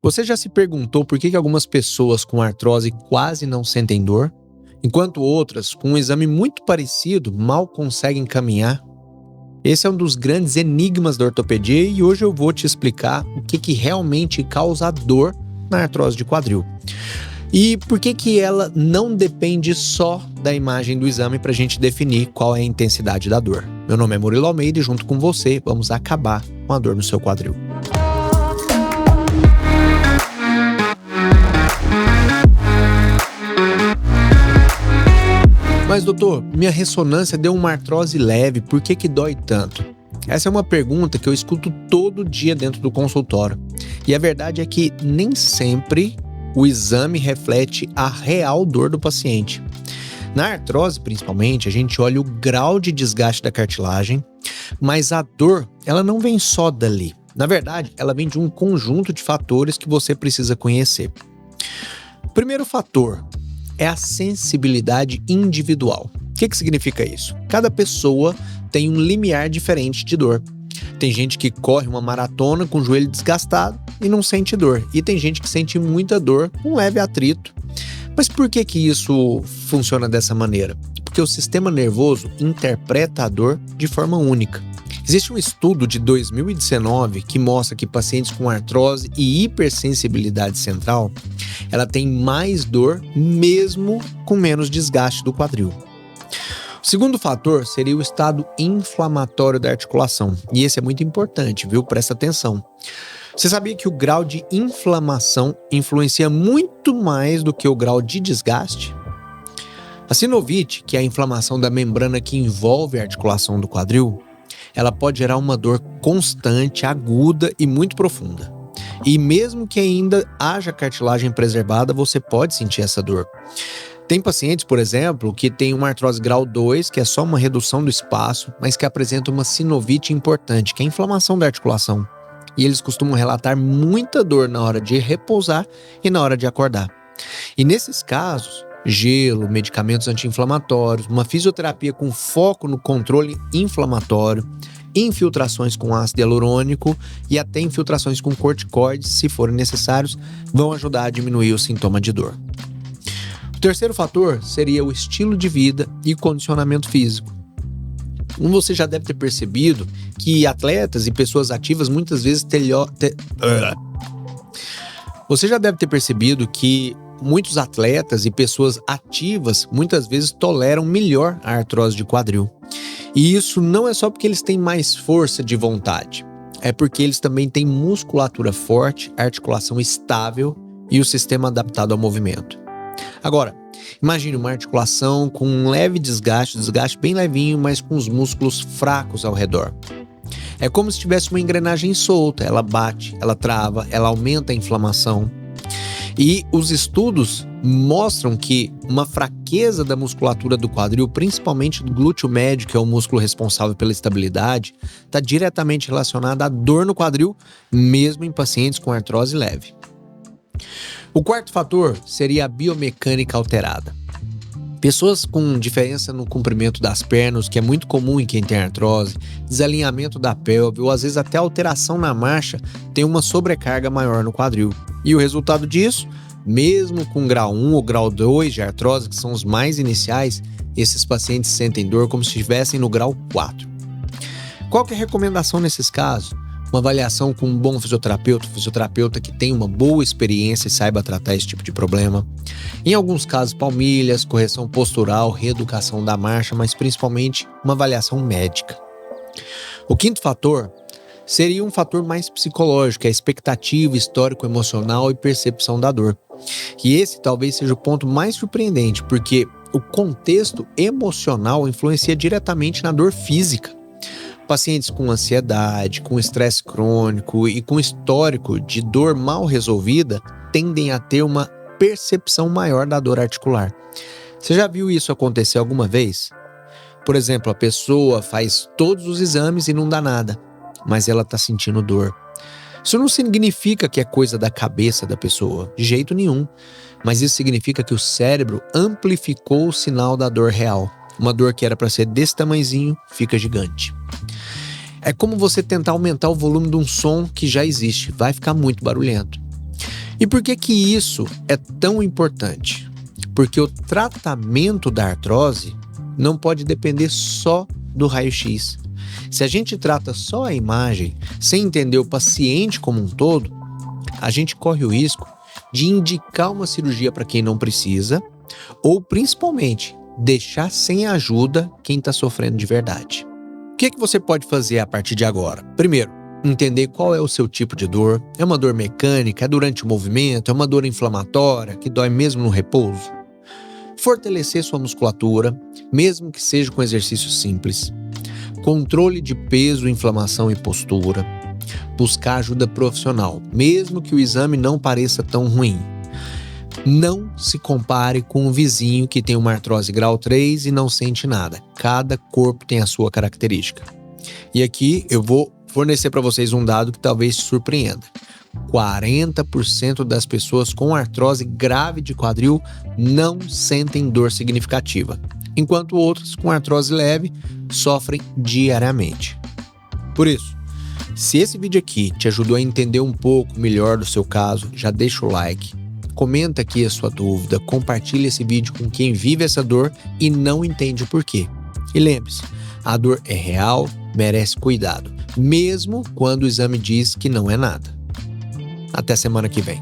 Você já se perguntou por que algumas pessoas com artrose quase não sentem dor, enquanto outras, com um exame muito parecido, mal conseguem caminhar? Esse é um dos grandes enigmas da ortopedia e hoje eu vou te explicar o que realmente causa dor na artrose de quadril. E por que ela não depende só da imagem do exame para a gente definir qual é a intensidade da dor. Meu nome é Murilo Almeida e junto com você vamos acabar com a dor no seu quadril. Mas doutor, minha ressonância deu uma artrose leve, por que dói tanto? Essa é uma pergunta que eu escuto todo dia dentro do consultório. E a verdade é que nem sempre o exame reflete a real dor do paciente. Na artrose, principalmente, a gente olha o grau de desgaste da cartilagem, mas a dor, ela não vem só dali. Na verdade, ela vem de um conjunto de fatores que você precisa conhecer. O primeiro fator é a sensibilidade individual. O que significa isso? Cada pessoa tem um limiar diferente de dor. Tem gente que corre uma maratona com o joelho desgastado e não sente dor. E tem gente que sente muita dor com leve atrito. Mas por que isso funciona dessa maneira? Porque o sistema nervoso interpreta a dor de forma única. Existe um estudo de 2019 que mostra que pacientes com artrose e hipersensibilidade central, ela tem mais dor mesmo com menos desgaste do quadril. O segundo fator seria o estado inflamatório da articulação. E esse é muito importante, viu? Presta atenção. Você sabia que o grau de inflamação influencia muito mais do que o grau de desgaste? A sinovite, que é a inflamação da membrana que envolve a articulação do quadril, ela pode gerar uma dor constante, aguda e muito profunda. E mesmo que ainda haja cartilagem preservada, você pode sentir essa dor. Tem pacientes, por exemplo, que têm uma artrose grau 2, que é só uma redução do espaço, mas que apresenta uma sinovite importante, que é a inflamação da articulação. E eles costumam relatar muita dor na hora de repousar e na hora de acordar. E nesses casos, gelo, medicamentos anti-inflamatórios, uma fisioterapia com foco no controle inflamatório, infiltrações com ácido hialurônico e até infiltrações com corticoides, se forem necessários, vão ajudar a diminuir o sintoma de dor. O terceiro fator seria o estilo de vida e condicionamento físico. Você já deve ter percebido que atletas e pessoas ativas muitas vezes Você já deve ter percebido que muitos atletas e pessoas ativas muitas vezes toleram melhor a artrose de quadril. E isso não é só porque eles têm mais força de vontade, é porque eles também têm musculatura forte, articulação estável e o sistema adaptado ao movimento. Agora, imagine uma articulação com um leve desgaste bem levinho, mas com os músculos fracos ao redor. É como se tivesse uma engrenagem solta, ela bate, ela trava, ela aumenta a inflamação. E os estudos mostram que uma fraqueza da musculatura do quadril, principalmente do glúteo médio, que é o músculo responsável pela estabilidade, está diretamente relacionada à dor no quadril, mesmo em pacientes com artrose leve. O quarto fator seria a biomecânica alterada. Pessoas com diferença no comprimento das pernas, que é muito comum em quem tem artrose, desalinhamento da pelve ou às vezes até alteração na marcha, tem uma sobrecarga maior no quadril. E o resultado disso, mesmo com grau 1 ou grau 2 de artrose, que são os mais iniciais, esses pacientes sentem dor como se estivessem no grau 4. Qual que é a recomendação nesses casos? Uma avaliação com um bom fisioterapeuta que tenha uma boa experiência e saiba tratar esse tipo de problema. Em alguns casos, palmilhas, correção postural, reeducação da marcha, mas principalmente uma avaliação médica. O quinto fator seria um fator mais psicológico, é a expectativa, histórico, emocional e percepção da dor. E esse talvez seja o ponto mais surpreendente, porque o contexto emocional influencia diretamente na dor física. Pacientes com ansiedade, com estresse crônico e com histórico de dor mal resolvida tendem a ter uma percepção maior da dor articular. Você já viu isso acontecer alguma vez? Por exemplo, a pessoa faz todos os exames e não dá nada, mas ela está sentindo dor. Isso não significa que é coisa da cabeça da pessoa, de jeito nenhum, mas isso significa que o cérebro amplificou o sinal da dor real. Uma dor que era para ser desse tamanhozinho, fica gigante. É como você tentar aumentar o volume de um som que já existe, vai ficar muito barulhento. E por que que isso é tão importante? Porque o tratamento da artrose não pode depender só do raio-x. Se a gente trata só a imagem, sem entender o paciente como um todo, a gente corre o risco de indicar uma cirurgia para quem não precisa, ou principalmente deixar sem ajuda quem está sofrendo de verdade. O que você pode fazer a partir de agora? Primeiro, entender qual é o seu tipo de dor. É uma dor mecânica? É durante o movimento? É uma dor inflamatória que dói mesmo no repouso? Fortalecer sua musculatura, mesmo que seja com exercícios simples. Controle de peso, inflamação e postura. Buscar ajuda profissional, mesmo que o exame não pareça tão ruim. Não se compare com um vizinho que tem uma artrose grau 3 e não sente nada. Cada corpo tem a sua característica. E aqui eu vou fornecer para vocês um dado que talvez te surpreenda. 40% das pessoas com artrose grave de quadril não sentem dor significativa, enquanto outras com artrose leve sofrem diariamente. Por isso, se esse vídeo aqui te ajudou a entender um pouco melhor do seu caso, já deixa o like, comenta aqui a sua dúvida, compartilha esse vídeo com quem vive essa dor e não entende o porquê. E lembre-se, a dor é real, merece cuidado, mesmo quando o exame diz que não é nada. Até semana que vem.